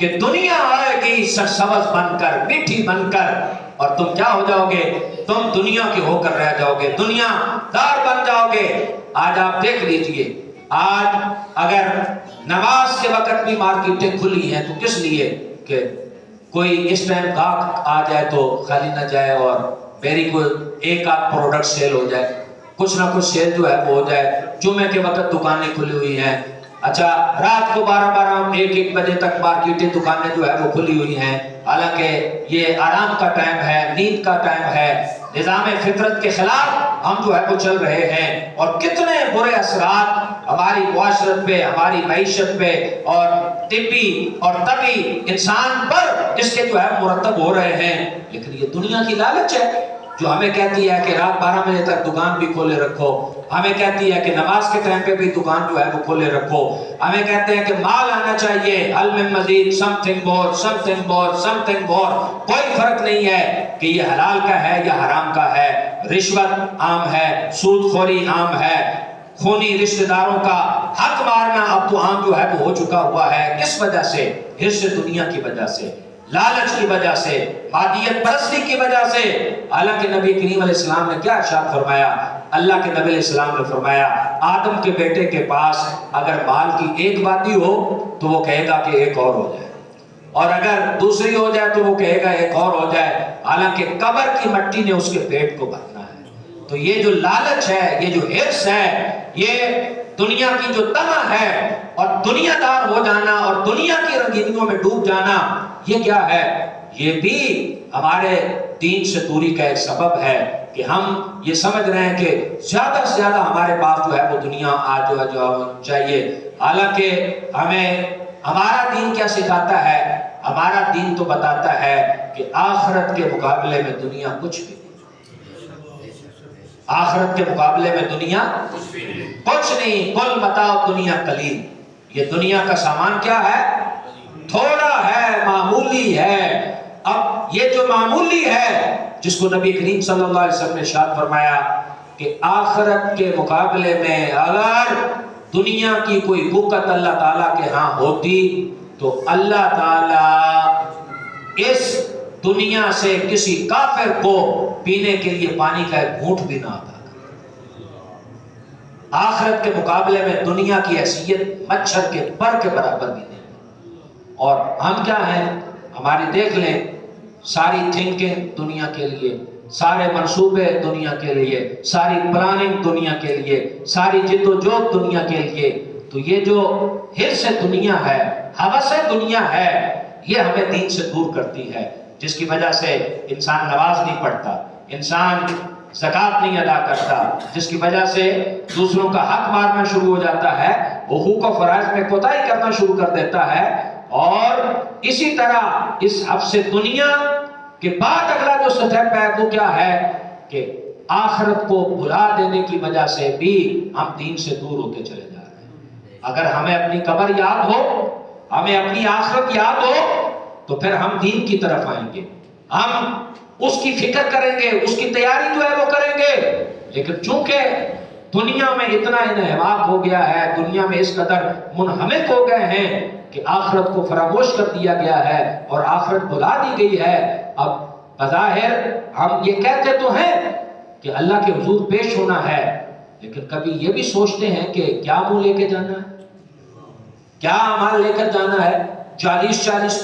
کہ دنیا آئے گی سرسبز بن کر، میٹھی بن کر، اور تم کیا ہو جاؤ گے؟ تم دنیا کے ہو کر رہ جاؤ گے، دنیا دار بن جاؤ گے۔ آج آپ دیکھ لیجئے، آج اگر نماز کے وقت بھی مارکیٹیں کھلی ہیں تو کس لیے؟ کہ کوئی اس ٹائم گاہک آ جائے تو خالی نہ جائے اور میری کوئی ایک آدھ پروڈکٹ سیل ہو جائے، کچھ نہ کچھ سیل جو ہے وہ ہو جائے۔ جمعے کے وقت دکانیں کھلی ہوئی ہیں، اچھا رات کو 12 بجے تک مارکیٹیں دکانیں جو ہے وہ کھلی ہوئی ہیں، حالانکہ یہ آرام کا ٹائم ہے، نیند کا ٹائم ہے۔ نظام فطرت کے خلاف ہم جو ہے وہ چل رہے ہیں، اور کتنے برے اثرات ہماری معاشرت پہ، ہماری معیشت پہ اور طبی اور طبی انسان پر اس کے جو ہے مرتب ہو رہے ہیں۔ لیکن یہ دنیا کی لالچ ہے جو ہمیں کہتی ہے کہ رات 12 بجے تک دکان بھی کھولے رکھو، ہمیں کہتی ہے کہ نماز کے ٹائم پہ بھی دکان جو ہے وہ کھولے رکھو، ہمیں کہتے ہیں کہ مال آنا چاہیے، حل میں مزید some thing more, some thing more, some thing more. کوئی فرق نہیں ہے کہ یہ حلال کا ہے یا حرام کا ہے۔ رشوت عام ہے، سود خوری عام ہے، خونی رشتہ داروں کا حق مارنا اب تو عام جو ہے وہ ہو چکا ہوا ہے۔ کس وجہ سے؟ حرص دنیا کی وجہ سے، لالچ کی وجہ سے، مادیت پرستی کی وجہ سے۔ حالانکہ نبی کریم علیہ السلام نے کیا ارشاد فرمایا؟ اللہ کے نبی علیہ السلام نے فرمایا آدم کے بیٹے کے پاس اگر مال کی ایک وادی ہو تو وہ کہے گا کہ ایک اور ہو جائے، اور اگر دوسری ہو جائے تو وہ کہے گا ایک اور ہو جائے، حالانکہ قبر کی مٹی نے اس کے پیٹ کو بھرنا ہے۔ تو یہ جو لالچ ہے، یہ جو حرص ہے، یہ دنیا کی جو طمع ہے اور دنیا دار ہو جانا اور دنیا کی رنگینیوں میں ڈوب جانا، یہ کیا ہے؟ یہ بھی ہمارے دین سے دوری کا ایک سبب ہے کہ ہم یہ سمجھ رہے ہیں کہ زیادہ سے زیادہ ہمارے پاس جو ہے وہ دنیا آج جو چاہیے، حالانکہ ہمیں ہمارا دین کیا سکھاتا ہے؟ ہمارا دین تو بتاتا ہے کہ آخرت کے مقابلے میں دنیا کچھ بھی نہیں، آخرت کے مقابلے میں دنیا کچھ نہیں۔ کل متاع دنیا قلیل، یہ دنیا کا سامان کیا ہے؟ تھوڑا ہے، معمولی ہے۔ اب یہ جو معمولی ہے، جس کو نبی کریم صلی اللہ علیہ وسلم نے ارشاد فرمایا کہ آخرت کے مقابلے میں اگر دنیا کی کوئی بقعت اللہ تعالیٰ کے ہاں ہوتی تو اللہ تعالیٰ اس دنیا سے کسی کافر کو پینے کے لیے پانی کا ایک گھونٹ بھی نہ آتا۔ آخرت کے مقابلے میں دنیا کی حیثیت مچھر کے پر کے برابر بھی نہیں۔ اور ہم کیا ہیں؟ ہماری دیکھ لیں ساری تھنکنگ دنیا کے لیے، سارے منصوبے دنیا کے لیے، ساری پلاننگ دنیا کے لیے، ساری جد و جہد دنیا کے لیے۔ تو یہ جو حرص دنیا ہے، ہوس دنیا ہے، یہ ہمیں دین سے دور کرتی ہے، جس کی وجہ سے انسان نماز نہیں پڑھتا، انسان زکوٰۃ نہیں ادا کرتا، جس کی وجہ سے دوسروں کا حق مارنا شروع ہو جاتا ہے، حقوق و فرائض میں کوتاہی کرنا شروع کر دیتا ہے۔ اور اسی طرح اس حبس دنیا کے بعد اگلا جو سٹیپ ہے وہ کیا ہے؟ کہ آخرت کو بھلا دینے کی وجہ سے بھی ہم دین سے دور ہوتے چلے جا رہے ہیں۔ اگر ہمیں اپنی قبر یاد ہو، ہمیں اپنی آخرت یاد ہو، تو پھر ہم دین کی طرف آئیں گے، ہم اس کی فکر کریں گے، اس کی تیاری جو ہے وہ کریں گے۔ لیکن چونکہ دنیا میں اتنا انہماک ہو گیا ہے، دنیا میں اس قدر منہمک ہو گئے ہیں کہ آخرت کو فراموش کر دیا گیا ہے اور آخرت بھلا دی گئی ہے۔ اب بظاہر ہم یہ کہتے تو ہیں کہ اللہ کے حضور پیش ہونا ہے، لیکن کبھی یہ بھی سوچتے ہیں کہ کیا منہ لے کے جانا ہے، کیا اعمال لے کر جانا ہے؟ 40